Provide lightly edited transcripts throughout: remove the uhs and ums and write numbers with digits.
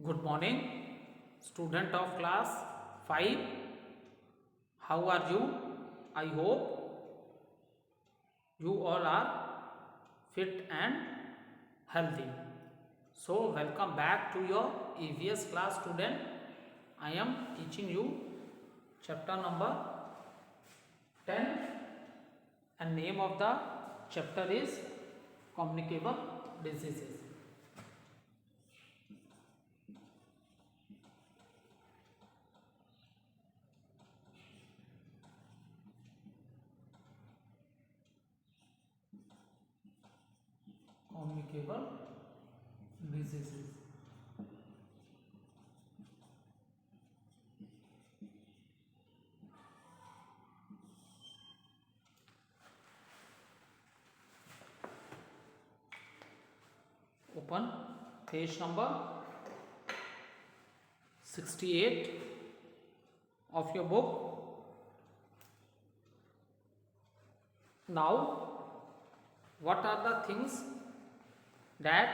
Good morning, student of class 5. How are you? I hope you all are fit and healthy. So, welcome back to your EVS class, student. I am teaching you chapter number 10, and name of the chapter is communicable diseases. Communicable diseases. Open page number 68 of your book. Now, what are the things that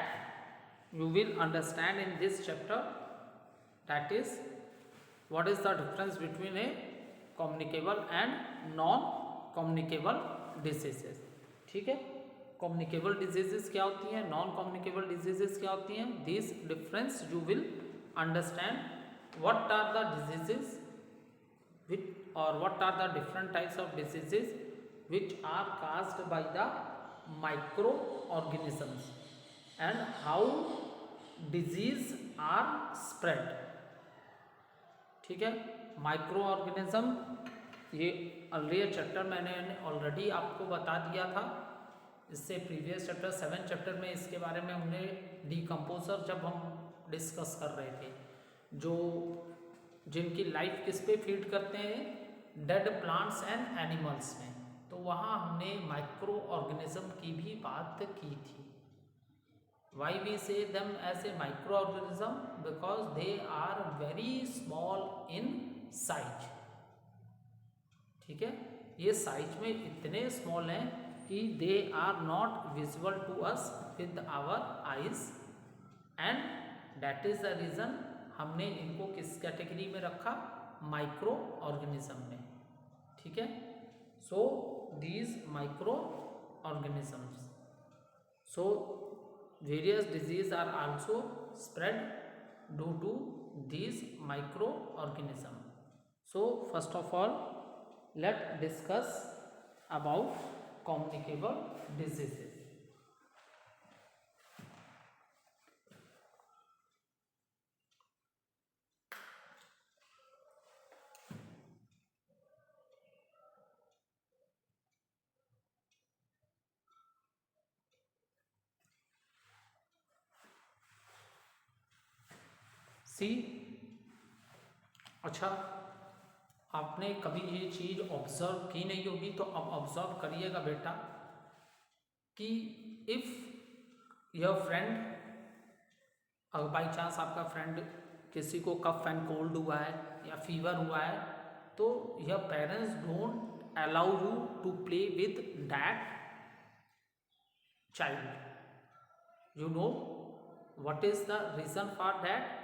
you will understand in this chapter? That is, what is the difference between a communicable and non-communicable diseases. ठीक है, communicable diseases क्या होती हैं, non-communicable diseases क्या होती हैं. This difference you will understand what are the diseases which, or what are the different types of diseases which are caused by the microorganisms and how disease are spread. ठीक है, micro organism ये earlier chapter मैंने already आपको बता दिया था. इससे previous chapter 7 chapter में इसके बारे में हमने डिकम्पोजर जब हम डिस्कस कर रहे थे, जो जिनकी लाइफ किस पे फीड करते हैं, डेड प्लांट्स एंड एनिमल्स में, तो वहाँ हमने माइक्रो ऑर्गेनिज्म की भी बात की थी. Why we say them as a microorganism? Because they are very small in size. ठीक है, ये साइज में इतने स्मॉल हैं कि they are not visible to us with our eyes, and that is the reason हमने इनको किस कैटेगरी में रखा, माइक्रो ऑर्गेनिज्म में. ठीक है, so these micro organisms, so various diseases are also spread due to these microorganisms. So first of all, let's discuss about communicable diseases. सी, अच्छा, आपने कभी ये चीज़ ऑब्जर्व की नहीं होगी, तो अब ऑब्जर्व करिएगा बेटा कि इफ़ योर फ्रेंड, अगर बाई चांस आपका फ्रेंड किसी को कफ एंड कोल्ड हुआ है या फीवर हुआ है, तो your parents don't allow you to play with that child. You know what is the reason for that?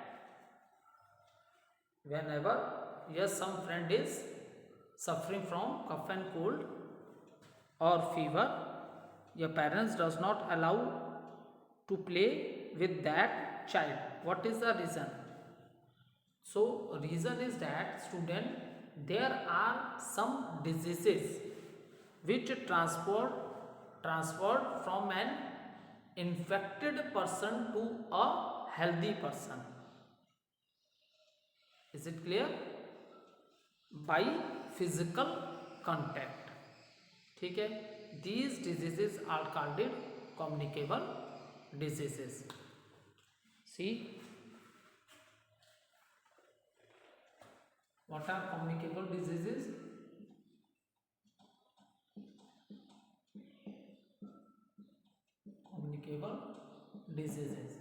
Whenever yes, some friend is suffering from cough and cold or fever, your parents does not allow to play with that child. What is the reason? So reason is that, student, there are some diseases which transferred from an infected person to a healthy person. Is it clear? By physical contact. ठीक है, these diseases are called communicable diseases. See, what are communicable diseases? Communicable diseases.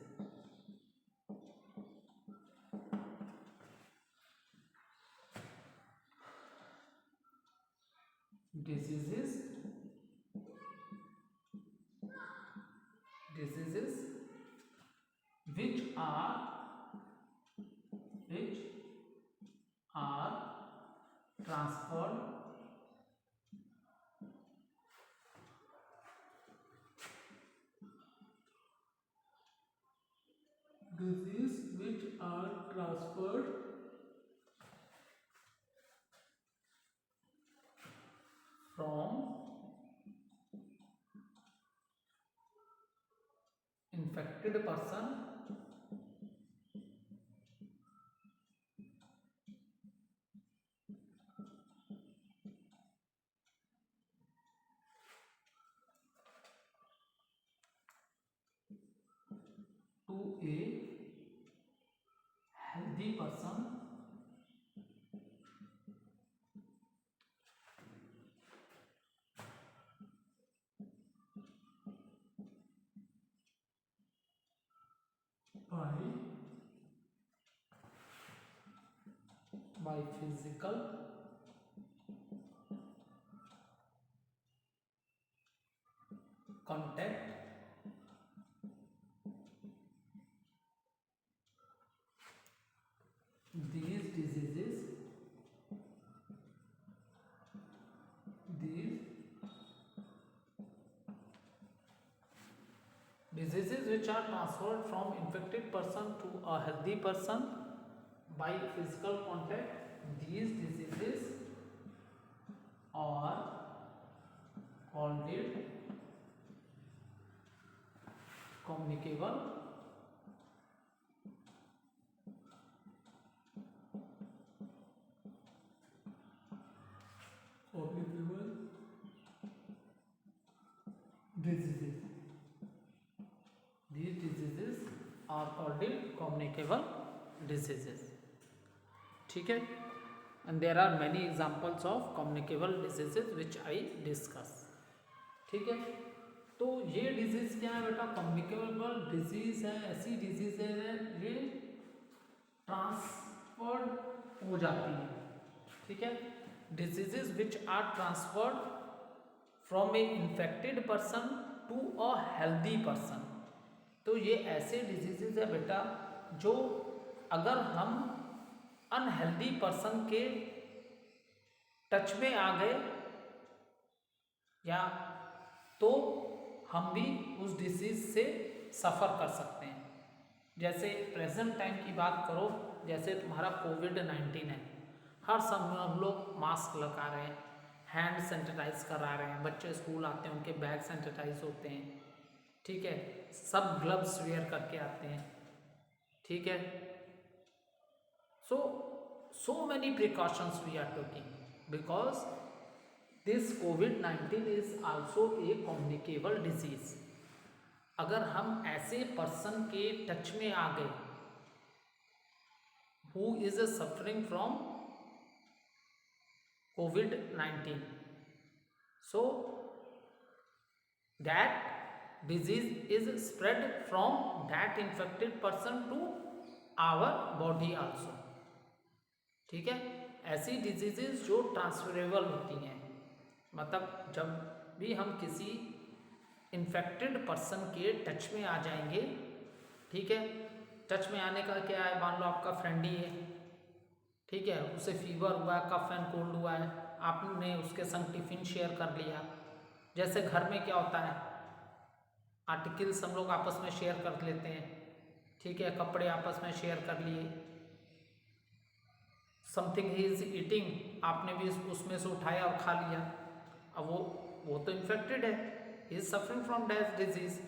Diseases which are which are transferred disease which are transferred from infected person to a healthy person by physical contact these diseases which are transferred from infected person to a healthy person by physical contact. These diseases are called communicable diseases. These diseases are called communicable diseases. ठीक है, and there are many examples of communicable diseases which I discuss. ठीक है, तो ये disease क्या है बेटा? Communicable disease है, ऐसी डिजीज है ये ट्रांसफर्ड हो जाती है. ठीक है, diseases which are transferred from a infected person to a healthy person. तो ये ऐसे डिजीजेस है बेटा जो अगर हम अनहेल्दी पर्सन के टच में आ गए या तो हम भी उस डिजीज से सफ़र कर सकते हैं. जैसे प्रेजेंट टाइम की बात करो, जैसे तुम्हारा कोविड-19 है, हर समय हम लोग मास्क लगा रहे हैं, हैंड सैनिटाइज करा रहे हैं, बच्चे स्कूल आते हैं उनके बैग सैनिटाइज होते हैं. ठीक है, सब ग्लव्स वेयर करके आते हैं. ठीक है, so many precautions we are taking because this COVID-19 is also a communicable disease. अगर हम ऐसे पर्सन के टच में आ गए who is suffering from COVID-19, so that disease is spread from that infected person to our body also. ठीक है, ऐसी diseases जो ट्रांसफरेबल होती हैं, मतलब जब भी हम किसी इन्फेक्टेड पर्सन के टच में आ जाएंगे. ठीक है, टच में आने का क्या है? मान लो आपका फ्रेंड ही है, ठीक है, उसे फीवर हुआ है, कफ एंड कोल्ड हुआ है, आपने उसके संग टिफ़िन शेयर कर लिया. जैसे घर में क्या होता है, आर्टिकल्स हम लोग आपस में शेयर कर लेते हैं. ठीक है, कपड़े आपस में शेयर कर लिए. समथिंग ही इज ईटिंग, आपने भी उसमें से उठाया और खा लिया. अब वो तो इन्फेक्टेड है, he is suffering from that disease.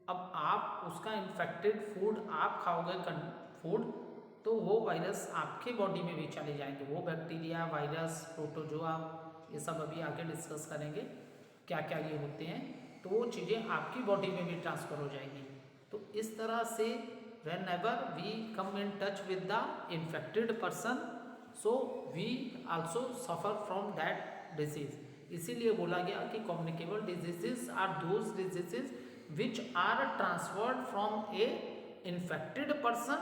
अब आप उसका इन्फेक्टेड फूड आप खाओगे फूड, तो वो वायरस आपके बॉडी में भी चले जाएंगे. वो बैक्टीरिया, वायरस, प्रोटोजोआ, ये सब अभी आगे डिस्कस करेंगे क्या क्या ये होते हैं. तो वो चीज़ें आपकी बॉडी में भी ट्रांसफ़र हो जाएंगी. तो इस तरह से whenever we come in touch with the infected person, so we also suffer from that disease. इसीलिए बोला गया कि communicable diseases are those diseases which are transferred from a infected person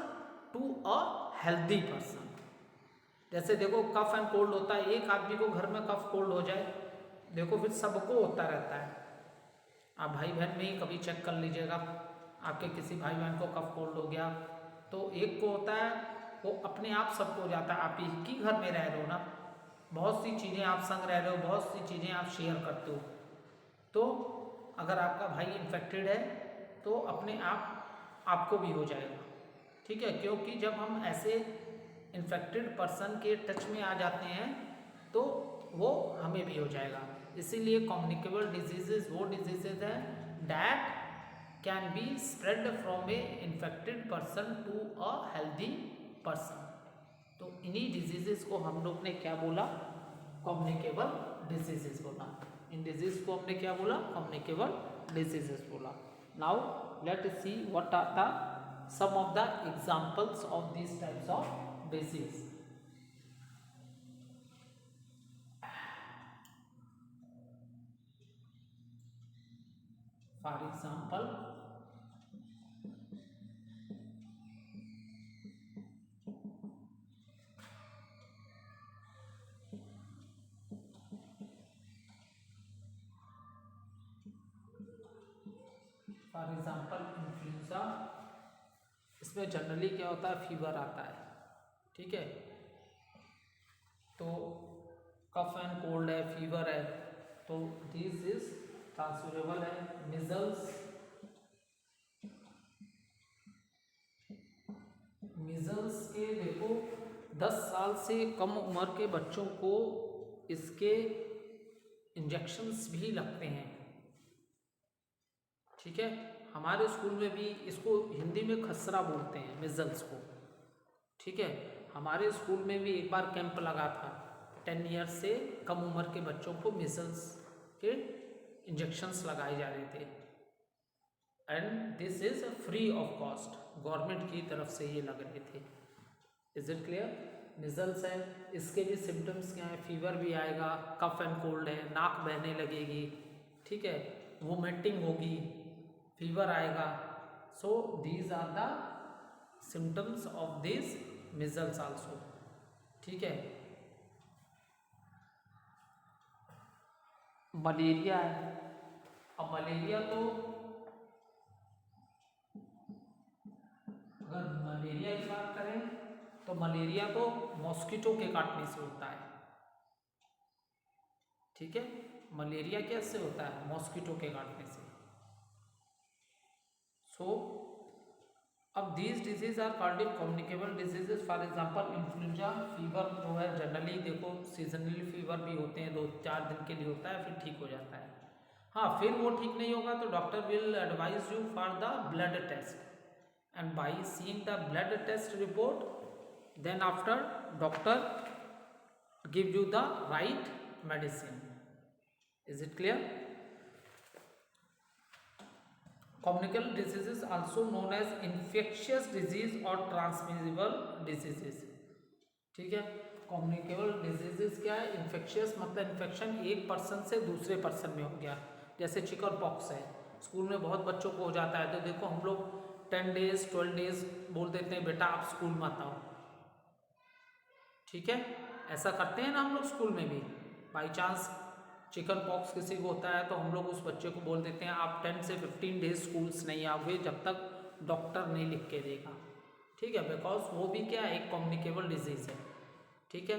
to a healthy person. जैसे देखो cough and cold होता है, एक आदमी को घर में कफ कोल्ड हो जाए, देखो फिर सबको होता रहता है. आप भाई बहन में ही कभी चेक कर लीजिएगा, आपके किसी भाई बहन को कफ कोल्ड हो गया तो एक को होता है वो अपने आप सबको हो जाता है। आप एक ही घर में रह रहे हो ना, बहुत सी चीज़ें आप संग रह रहे हो, बहुत सी चीज़ें आप शेयर करते हो, तो अगर आपका भाई इन्फेक्टेड है तो अपने आप आपको भी हो जाएगा, ठीक है। क्योंकि जब हम ऐसे इन्फेक्टेड पर्सन के टच में आ जाते हैं तो वो हमें भी हो जाएगा। इसीलिए कम्युनिकेबल डिजीजेज वो डिजीजेज हैं that can be spread from a infected person to a healthy person. तो इन्हीं डिजीजेस को हम लोग ने क्या बोला, कम्युनिकेबल डिजीजेस बोला। इन डिजीज को हमने क्या बोला, कम्युनिकेबल डिजीजेस बोला। Now let see what are the some of the examples of these types of disease. For example, influenza, इसमें जनरली क्या होता है, फीवर आता है, ठीक है। तो कफ एंड कोल्ड है, फीवर है, तो दिस इज ट्रांसफरेबल है। मिजल्स के देखो 10 साल से कम उम्र के बच्चों को इसके इंजेक्शंस भी लगते हैं, ठीक है। हमारे स्कूल में भी इसको हिंदी में खसरा बोलते हैं मिजल्स को, ठीक है। हमारे स्कूल में भी एक बार कैंप लगा था, 10 ईयर्स से कम उम्र के बच्चों को मिजल्स के इंजेक्शंस लगाए जा रहे थे, and this is free of cost, government की तरफ से ये लग रहे थे। Is it clear? मिजल्स है, इसके भी सिम्टम्स क्या है, फीवर भी आएगा, कफ एंड कोल्ड है, नाक बहने लगेगी, ठीक है, वोमिटिंग होगी, फीवर आएगा। So these are the symptoms of this measles also, ठीक है। मलेरिया है, अब मलेरिया तो अगर मलेरिया की बात करें तो मलेरिया तो मॉस्किटो के काटने से होता है, ठीक है। मलेरिया कैसे होता है, मॉस्किटो के काटने से। सो अब these disease are called communicable diseases. For example influenza fever जो है, जनरली देखो सीजनली फीवर भी होते हैं, 2-4 दिन के लिए होता है, फिर ठीक हो जाता है। हाँ, फिर वो ठीक नहीं होगा तो doctor will advise you for the blood test, and by seeing the blood test report, then after doctor give you the right medicine. Is it clear? Communicable diseases also known as infectious disease or transmissible diseases, ठीक है। Communicable diseases क्या है, infectious मतलब infection एक person से दूसरे person में हो गया, जैसे चिकन पॉक्स है, स्कूल में बहुत बच्चों को हो जाता है, तो देखो हम लोग 10 डेज 12 डेज बोल देते हैं, बेटा आप स्कूल मत आओ, ठीक है। ऐसा करते हैं ना हम लोग स्कूल में भी। बाई चांस चिकन पॉक्स किसी को होता है तो हम लोग उस बच्चे को बोल देते हैं आप 10 से 15 डेज स्कूल्स नहीं आओगे जब तक डॉक्टर नहीं लिख के देगा, ठीक है। बिकॉज वो भी क्या है, एक कम्युनिकेबल डिजीज है, ठीक है।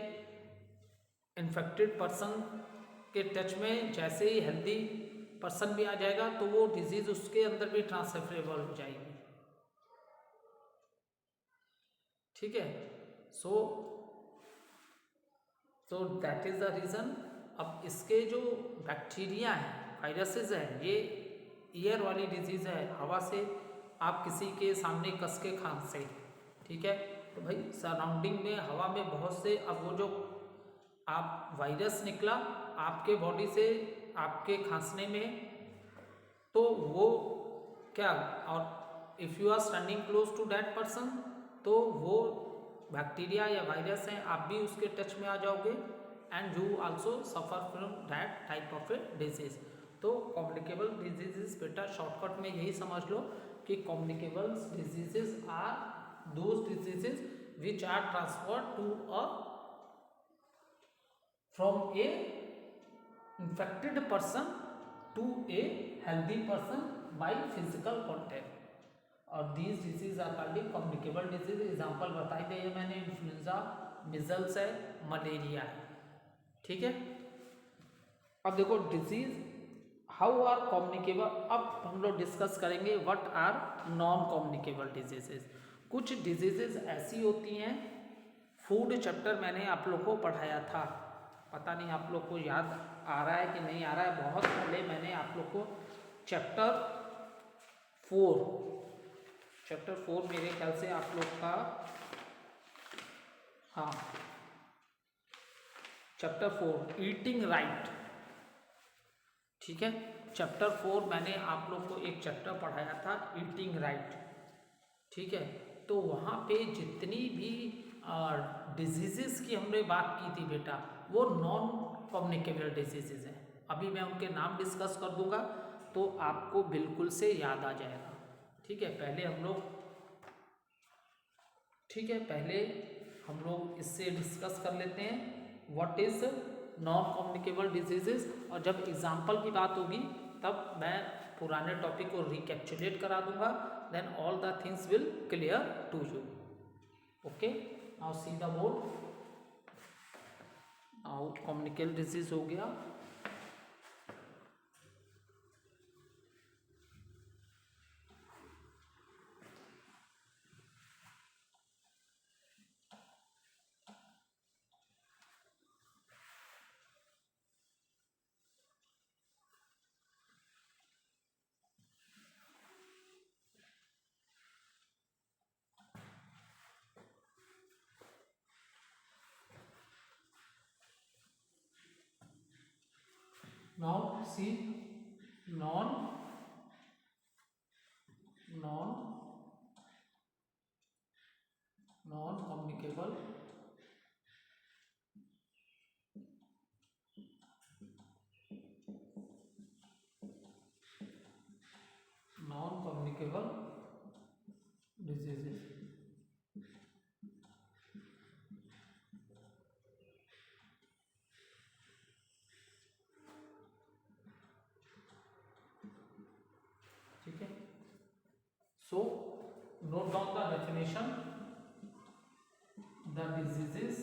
इन्फेक्टेड पर्सन के टच में जैसे ही हेल्दी पर्सन भी आ जाएगा तो वो डिजीज उसके अंदर भी ट्रांसफरेबल हो जाएगी, ठीक है। So that is the reason. अब इसके जो बैक्टीरिया हैं, वायरसेस हैं, ये एयर वाली डिजीज़ है, हवा से आप किसी के सामने कस के खांसे, ठीक है, तो भाई सराउंडिंग में हवा में बहुत से, अब वो जो आप वायरस निकला आपके बॉडी से आपके खांसने में, तो वो क्या, और if you are standing close to that person तो वो बैक्टीरिया या वायरस हैं, आप भी उसके टच में आ जाओगे and you also suffer from that type of a disease. तो कम्युनिकेबल डिजीजेस बेटा शॉर्टकट में यही समझ लो कि communicable diseases are those diseases which are transferred to a from a infected person to a healthy person by physical contact, और these disease are called communicable disease. Example बताई गई है मैंने, इन्फ्लुएंजा, मिजल्स है, मलेरिया है। ठीक है, अब देखो डिजीज हाउ आर कम्युनिकेबल। अब हम लोग डिस्कस करेंगे what are non communicable diseases. कुछ डिजीजेज ऐसी होती हैं, फूड चैप्टर मैंने आप लोग को पढ़ाया था, पता नहीं आप लोग को याद आ रहा है कि नहीं आ रहा है। बहुत पहले मैंने आप लोग को चैप्टर 4 मेरे ख्याल से आप लोग का, हाँ चैप्टर 4 ईटिंग राइट। ठीक है, चैप्टर 4 मैंने आप लोग को एक चैप्टर पढ़ाया था ईटिंग राइट। ठीक है, तो वहाँ पे जितनी भी डिजीज़ेस की हमने बात की थी बेटा, वो नॉन कम्युनिकेबल डिजीज़ेज हैं। अभी मैं उनके नाम डिस्कस कर दूंगा तो आपको बिल्कुल से याद आ जाएगा। ठीक है, पहले हम लोग इससे डिस्कस कर लेते हैं what is non communicable diseases, और जब एग्जाम्पल की बात होगी तब मैं पुराने टॉपिक को रिकैप्चुलेट करा दूंगा, then all the things will clear to you. Okay, now see the board. Now communicable disease हो गया, now see non communicable diseases. ठीक है, so note down the definition. The diseases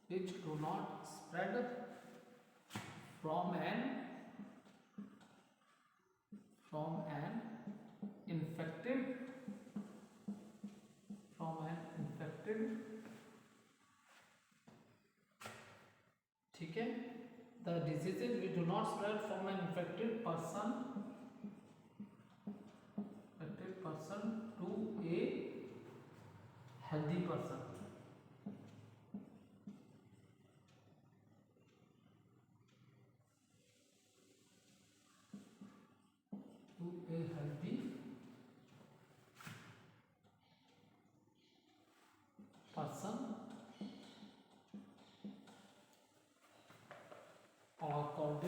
which do not spread from an infected ठीक है, the diseases which do not spread from an infected person to a healthy person। Are called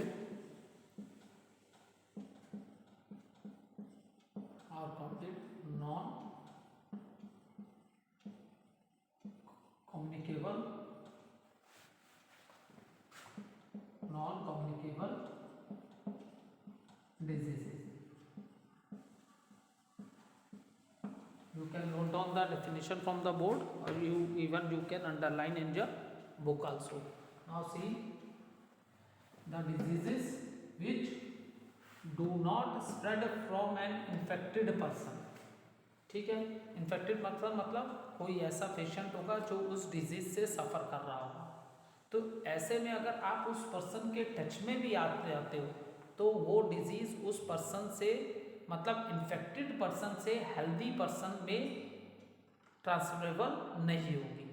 non-communicable diseases। You can note down the definition from the board, or you can underline in your book also। Now see the diseases which do not spread from an infected person। ठीक है, infected मतलब कोई ऐसा patient होगा जो उस disease से सफ़र कर रहा होगा, तो ऐसे में अगर आप उस पर्सन के टच में भी आते जाते हो तो वो डिजीज़ उस पर्सन से, मतलब इन्फेक्टेड पर्सन से हेल्दी पर्सन में ट्रांसफरेबल नहीं होगी।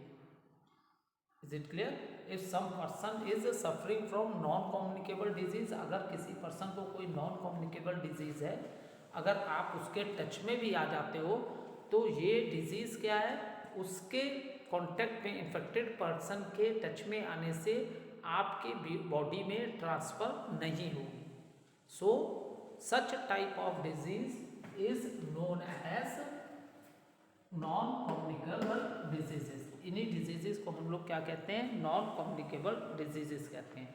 Is it clear? If some person is suffering from non communicable disease, अगर किसी पर्सन को कोई नॉन कम्युनिकेबल डिजीज है, अगर आप उसके टच में भी आ जाते हो तो ये डिजीज क्या है, उसके कांटेक्ट में इन्फेक्टेड पर्सन के टच में आने से आपकी बॉडी में ट्रांसफर नहीं होगी। So such type of disease is known as non communicable diseases. इन्हीं डिजीजेस को हम लोग क्या कहते हैं, नॉन कम्युनिकेबल डिजीजेस कहते हैं।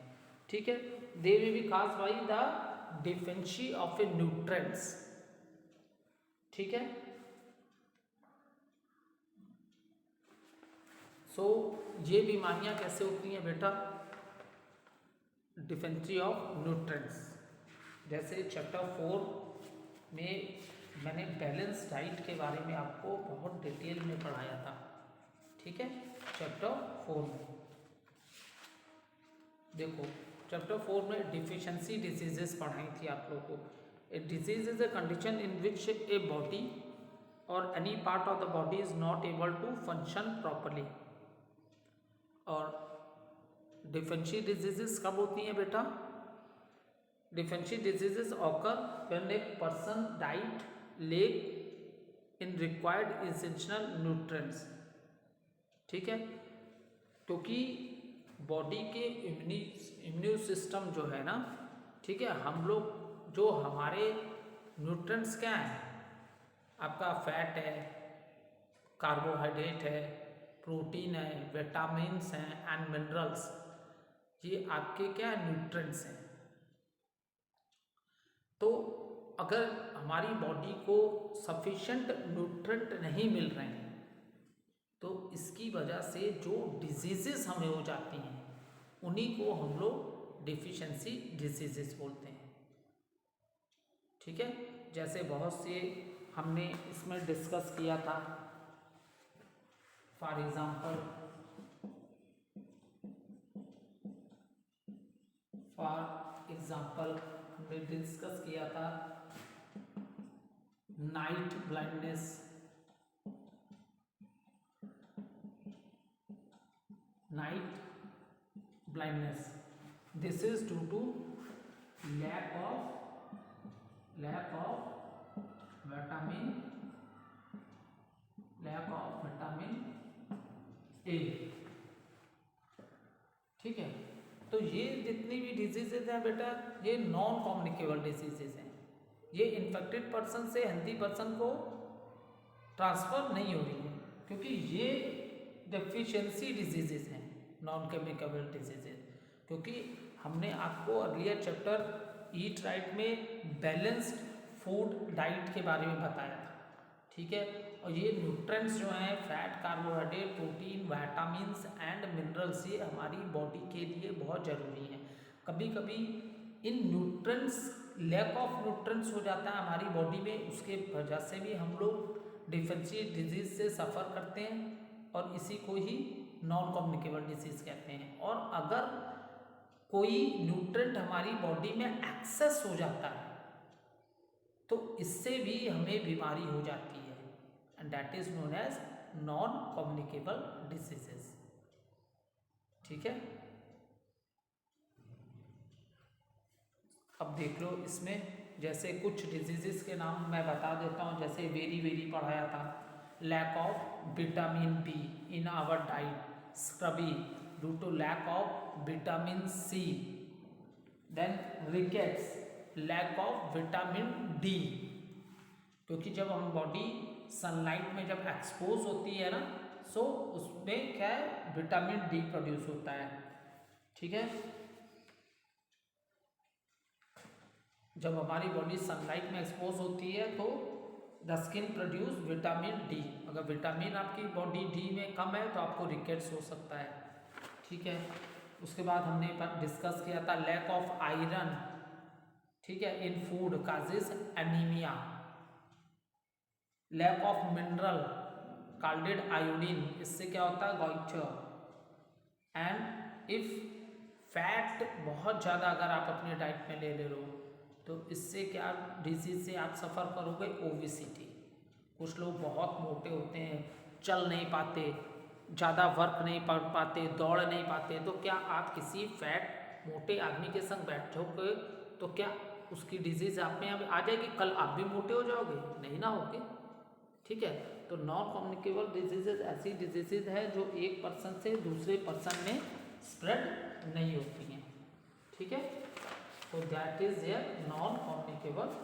ठीक है, they will be caused by the deficiency of A nutrients. ठीक है, सो ये बीमारियां कैसे होती हैं बेटा, डिफिशिएंसी ऑफ न्यूट्रिएंट्स। जैसे चैप्टर 4 में मैंने बैलेंस डाइट के बारे में आपको बहुत डिटेल में पढ़ाया था। ठीक है, चैप्टर 4 में देखो, चैप्टर 4 में डिफिशिएंसी डिजीजेस पढ़ाई थी आप लोगों को। A disease is a condition in which a body और any part of the body is not able to function properly. और डिफिशिएंसी डिजीजेस कब होती हैं बेटा, deficiency diseases occur when a person diet lack in required essential nutrients. ठीक है, क्योंकि body के इम्यून सिस्टम जो है ना, ठीक है, हम लोग जो हमारे न्यूट्रिएंट्स क्या हैं, आपका फैट है, कार्बोहाइड्रेट है, प्रोटीन है, विटामिन्स हैं एंड मिनरल्स, ये आपके क्या न्यूट्रिएंट्स हैं। तो अगर हमारी बॉडी को सफिशिएंट न्यूट्रिएंट नहीं मिल रहे हैं तो इसकी वजह से जो डिजीजेस हमें हो जाती हैं उन्हीं को हम लोग डिफिशिएंसी डिजीजेस बोलते हैं। ठीक है, जैसे बहुत से हमने इसमें डिस्कस किया था, फॉर एग्जांपल हमने डिस्कस किया था night blindness, this is due to lack of vitamin A. ठीक है, तो ये जितनी भी डिजीजेज हैं बेटा, ये नॉन कम्युनिकेबल डिजीजेज हैं। ये इन्फेक्टेड पर्सन से हेल्दी पर्सन को ट्रांसफर नहीं हो रही है, क्योंकि ये डेफिशिएंसी डिजीजेज हैं, नॉन कम्युनिकेबल डिजीजेज। क्योंकि हमने आपको अर्लियर चैप्टर ईट राइट में बैलेंस्ड फूड डाइट के बारे में बताया था। ठीक है, और ये न्यूट्रिएंट्स जो हैं, fat, carbohydrate, protein, vitamins and minerals, ये हमारी बॉडी के लिए बहुत ज़रूरी हैं। कभी कभी इन न्यूट्रिएंट्स, लैक ऑफ न्यूट्रिएंट्स हो जाता है हमारी बॉडी में, उसके वजह से भी हम लोग डिफिशिएंसी डिजीज से सफ़र करते हैं, और इसी को ही नॉन कम्युनिकेबल डिजीज कहते हैं। और अगर कोई न्यूट्रिएंट हमारी बॉडी में एक्सेस हो जाता है तो इससे भी हमें बीमारी हो जाती है, and that is known as non communicable diseases. ठीक है, अब देख लो इसमें, जैसे कुछ डिजीजेस के नाम मैं बता देता हूँ। जैसे वेरी पढ़ाया था, lack of vitamin B in our diet, scurvy due to lack of vitamin C, then rickets, lack of vitamin D, क्योंकि जब हम बॉडी सनलाइट में जब एक्सपोज होती है ना, सो उसमें क्या है, विटामिन डी प्रोड्यूस होता है। ठीक है, जब हमारी बॉडी सनलाइट में एक्सपोज होती है तो the skin produce vitamin D. अगर विटामिन आपकी बॉडी डी में कम है तो आपको रिकेट्स हो सकता है। ठीक है, उसके बाद हमने डिस्कस किया था लैक ऑफ आयरन, ठीक है, in food causes anaemia, lack of mineral called iodine, इससे क्या होता है, गॉइटर। एंड इफ फैट बहुत ज़्यादा अगर आप अपने डाइट में ले रहे हो तो इससे क्या डिजीज से आप सफ़र करोगे, ओबेसिटी। कुछ लोग बहुत मोटे होते हैं, चल नहीं पाते, ज़्यादा वर्क नहीं कर पाते, दौड़ नहीं पाते, तो क्या आप किसी फैट मोटे आदमी के संग बैठोगे तो क्या उसकी डिजीज़ आप में आ जाएगी? कल आप भी मोटे हो जाओगे? नहीं ना होगे। ठीक है, तो नॉन कम्युनिकेबल डिजीजेज ऐसी डिजीजेज है जो एक पर्सन से दूसरे पर्सन में स्प्रेड नहीं होती हैं। ठीक है, तो that is a non communicable,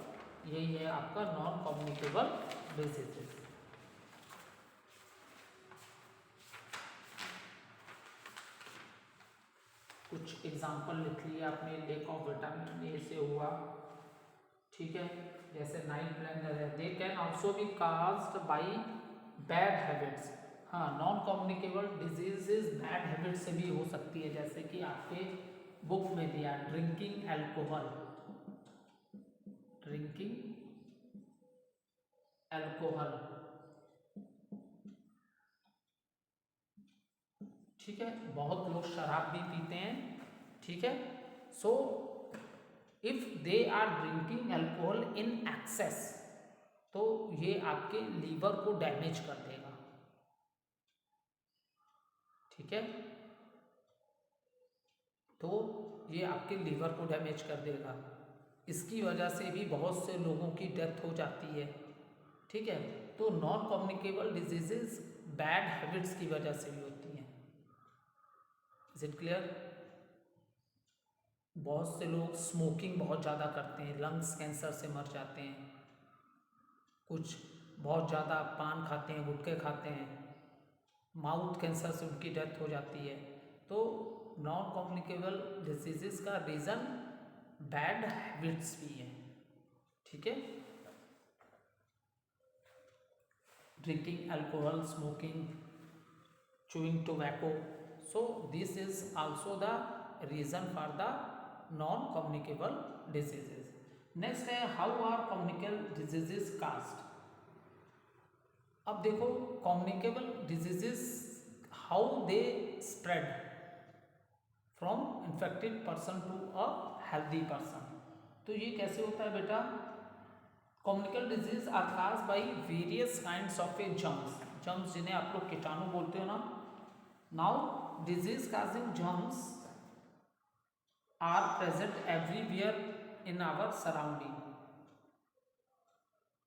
यही है आपका नॉन कम्युनिकेबल डिजीजेज। कुछ एग्जाम्पल लिख लिए आपने, लैक ऑफ विटामिन ए से हुआ। ठीक है, जैसे नाइट ब्लैंडर है, they can also be caused by bad habits. हाँ, non communicable diseases bad habit से भी हो सकती है, जैसे कि आपके बुक में दिया ड्रिंकिंग एल्कोहल, ड्रिंकिंग एल्कोहल। ठीक है, बहुत लोग शराब भी पीते हैं। ठीक है, so if they are drinking alcohol in excess, तो ये आपके लीवर को डैमेज कर देगा। ठीक है, तो ये आपके लीवर को डैमेज कर देगा। इसकी वजह से भी बहुत से लोगों की डेथ हो जाती है। ठीक है, तो non communicable diseases bad habits की वजह से भी होती हैं। Is it clear? बहुत से लोग स्मोकिंग बहुत ज़्यादा करते हैं, लंग्स कैंसर से मर जाते हैं। कुछ बहुत ज़्यादा पान खाते हैं, गुटखे खाते हैं, माउथ कैंसर से उनकी डेथ हो जाती है। तो नॉन कम्युनिकेबल डिजीजेस का रीज़न बैड हैबिट्स भी है। ठीक है, drinking alcohol, smoking, chewing tobacco, so this is also the reason for the non communicable diseases. Next है how are communicable diseases caused. अब देखो communicable diseases how they spread from infected person to a healthy person. तो ये कैसे होता है बेटा? Communicable disease are caused by various kinds of a germs, germs जिन्हें आप लोग कीटाणु बोलते हो ना। Now disease causing germs are present everywhere in our surrounding.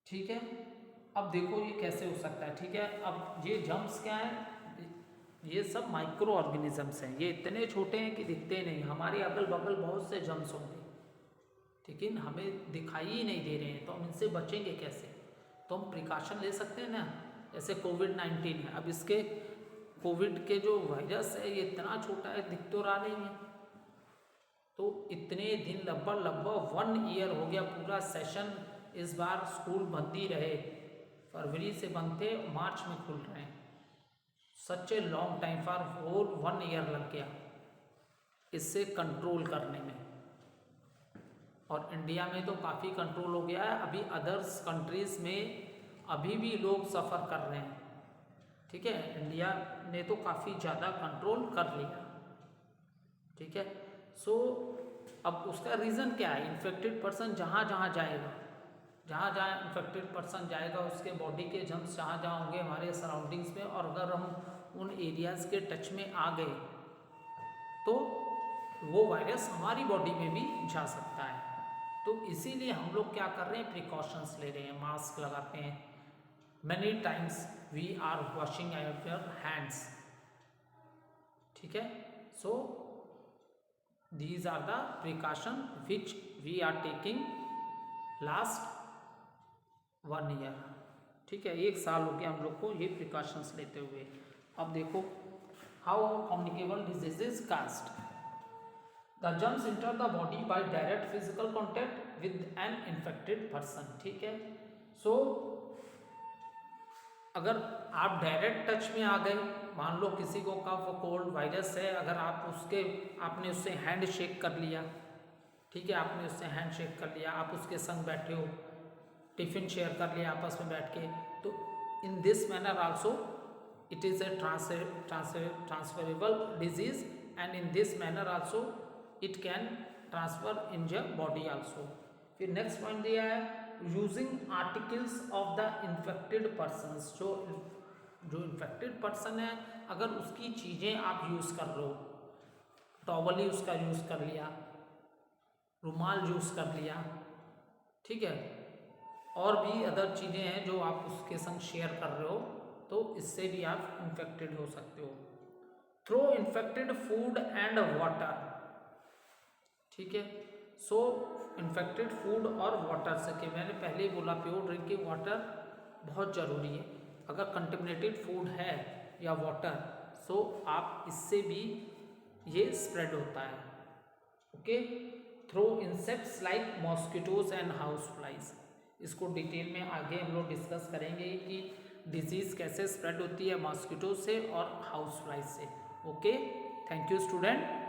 ठीक है, अब देखो ये कैसे हो सकता है। ठीक है, अब ये जर्म्स क्या है? ये सब माइक्रो ऑर्गेनिजम्स हैं, ये इतने छोटे हैं कि दिखते नहीं। हमारे अगल बगल बहुत से जर्म्स होंगे, लेकिन हमें दिखाई ही नहीं दे रहे हैं, तो हम इनसे बचेंगे कैसे? तो हम प्रिकॉशन ले सकते हैं ना। जैसे कोविड-19 है, अब इसके कोविड के जो वायरस है ये इतना छोटा है, दिख तो रहा नहीं है। तो इतने दिन लगभग 1 ईयर हो गया, पूरा सेशन इस बार स्कूल बंद ही रहे, फरवरी से बंद थे, मार्च में खुल रहे हैं। Such a long time, for whole 1 year लग गया इससे कंट्रोल करने में। और इंडिया में तो काफ़ी कंट्रोल हो गया है, अभी अदर्स कंट्रीज़ में अभी भी लोग सफ़र कर रहे हैं। ठीक है, इंडिया ने तो काफ़ी ज़्यादा कंट्रोल कर लिया। ठीक है, सो अब उसका रीज़न क्या है? इन्फेक्टेड पर्सन जहाँ जहाँ जाएगा, जहाँ जहाँ इन्फेक्टेड पर्सन जाएगा, उसके बॉडी के जर्म्स जहाँ जहाँ होंगे हमारे सराउंडिंग्स में, और अगर हम उन एरियाज़ के टच में आ गए तो वो वायरस हमारी बॉडी में भी जा सकता है। तो इसीलिए हम लोग क्या कर रहे हैं? प्रिकॉशंस ले रहे हैं, मास्क लगाते हैं, many times we are washing our hands. ठीक है, so these are the precaution which we are taking last 1 year. ठीक है, 1 साल हो गया हम लोग को ये प्रिकॉशंस लेते हुए। अब देखो how communicable diseases caused. The germs enter the body by direct physical contact with an infected person. ठीक है, सो अगर आप डायरेक्ट टच में आ गए, मान लो किसी को कफ कोल्ड वायरस है, अगर आपने उससे हैंड शेक कर लिया, ठीक है, आपने उससे हैंड शेक कर लिया, आप उसके संग बैठे हो, टिफिन शेयर कर लिया आपस में बैठ के, तो in this manner also it is a transferable disease, and in this manner also it can transfer in your body also. फिर नेक्स्ट पॉइंट दिया है using articles of the infected persons. जो जो इन्फेक्टेड पर्सन है, अगर उसकी चीज़ें आप यूज़ कर रहे हो, टॉवल ही उसका यूज़ कर लिया, रुमाल यूज़ कर लिया, ठीक है, और भी अदर चीज़ें हैं जो आप उसके संग शेयर कर रहे हो, तो इससे भी आप इन्फेक्टेड हो सकते हो। Through infected food and water, ठीक है। सो इन्फेक्टेड फूड और वाटर से, कि मैंने पहले ही बोला प्योर ड्रिंकिंग वाटर बहुत ज़रूरी है। अगर कंटेमिनेटेड फूड है या वाटर, सो आप इससे भी ये स्प्रेड होता है। Okay, through insects like mosquitoes and house flies, इसको डिटेल में आगे हम लोग डिस्कस करेंगे कि डिजीज़ कैसे स्प्रेड होती है मॉस्किटो से और हाउस फ्लाइज से। Okay, thank you student.